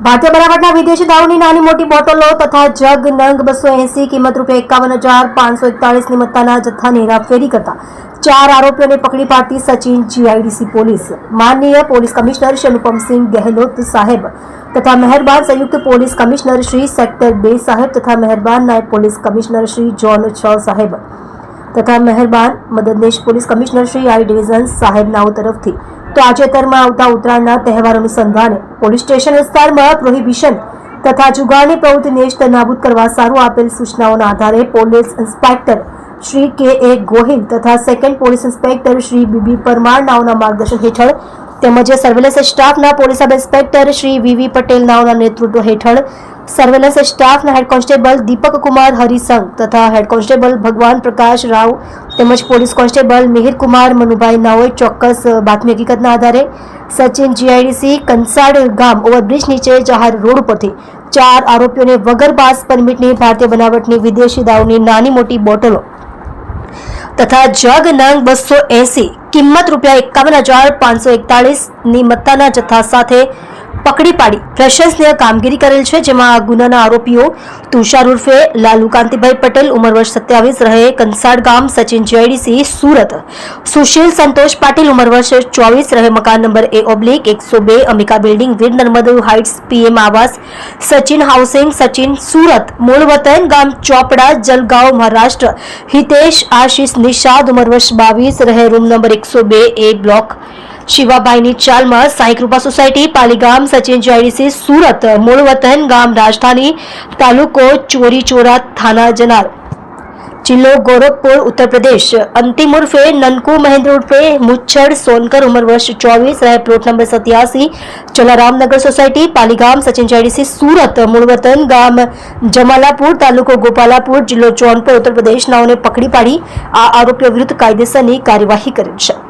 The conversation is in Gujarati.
ભારતીય બનાવટના વિદેશી દારૂની નાની મોટી બોટલો તથા જગ નંગ 280 કિંમત ₹51,541ની મત્તાના જથ્થાની હેરાફેરી કરતા 4 આરોપીઓને પકડી પાડતી સચિન જીઆઈડીસી પોલીસ માનનીય પોલીસ કમિશનર શ્રી અનુપમસિંહ ગેહલોત સાહેબ તથા મહેરબાન સંયુક્ત પોલીસ કમિશનર શ્રી સેક્ટર 2 સાહેબ તથા મહેરબાન નાયબ પોલીસ કમિશનર શ્રી ઝોન 6 સાહેબ તથા મહેરબાન મદદનીશ police commissioner Shri I division સાહેબનાઓ તરફથી તાજેતરમાં આવતા ઉત્તરાયણના તહેવાર અનુસંધાને પોલીસ સ્ટેશન વિસ્તારમાં પ્રોહિબિશન તથા જુગારની પ્રવૃત્તિ નેસ્ત નાબૂદ કરવા સારું આપેલ સૂચનાઓના આધારે police inspector Shri K A. Gohil તથા second police inspector Shri B B. Parmar નાઓના માર્ગદર્શન હેઠળ તેમજ સર્વેલન્સ સ્ટાફના police sub inspector Shri V V. Patel નાઓના નેતૃત્વ હેઠળ સર્વેલન્સ સ્ટાફના હેડ કોન્સ્ટેબલ દીપક કુમાર હરિસંગ તથા હેડ કોન્સ્ટેબલ ભગવાન પ્રકાશ રાવ તેમજ પોલીસ કોન્સ્ટેબલ મિહિર કુમાર મનુભાઈ નાઓએ ચોક્કસ બાતમી હકીકતના આધારે સચિન જીઆઈડીસી કંસાડ ગામ ઓવરબ્રિજ નીચે જાહેર રોડ ઉપરથી 4 આરોપીઓને વગર પાસ પરમિટની ભારતીય બનાવટની વિદેશી દારૂની નાની મોટી બોટલો તથા જગ નંગ 280 કિંમત ₹51,541ની મત્તાના જથ્થા સાથે પકડી પાડી પ્રશંસનીય કામગીરી કરેલ છે, જેમાં આ ગુનાના આરોપીઓ તુષાર ઉર્ફે લાલુ કાંતિભાઈ પટેલ ઉંમર વર્ષ 27 રહે કંસાડ ગામ સચિન જીઆઈડીસી સુરત, સુશીલ સંતોષ પાટીલ ઉંમર વર્ષ 24 રહે મકાન number A/102 Ambika building Veer Narmad heights PM આવાસ સચિન હાઉસિંગ સચિન સુરત, મૂળ વતન ગામ ચોપડા જલગાંવ મહારાષ્ટ્ર હિતેશ આશીષ નિષાદ ઉંમર વર્ષ 22 રહે રૂમ નંબર 102A બ્લોક શિવાભાઈની ચાલમાં સાઈ કૃપા સોસાયટી પાલીગામ સચિન જીઆઈડીસી સુરત, મૂળ વતન ગામ રાજધાની તાલુકો ચોરી ચોરા થાના જનાર જિલ્લો ગોરખપુર ઉત્તર પ્રદેશ અંતિમ ઉર્ફે નનકુ મહેન્દ્ર ઉર્ફે મુચ્છડ સોનકર ઉંમર વર્ષ 24 રહે plot number 87 Jalaramnagar society Paligam Sachin GIDC Surat, મૂળ વતન ગામ જમાલાપુર તાલુકો ગોપાલાપુર જિલ્લો જૌનપુર ઉત્તર પ્રદેશ નાઓને પકડી પાડી આ આરોપીઓ વિરુદ્ધ કાયદેસરની કાર્યવાહી કરેલ છે।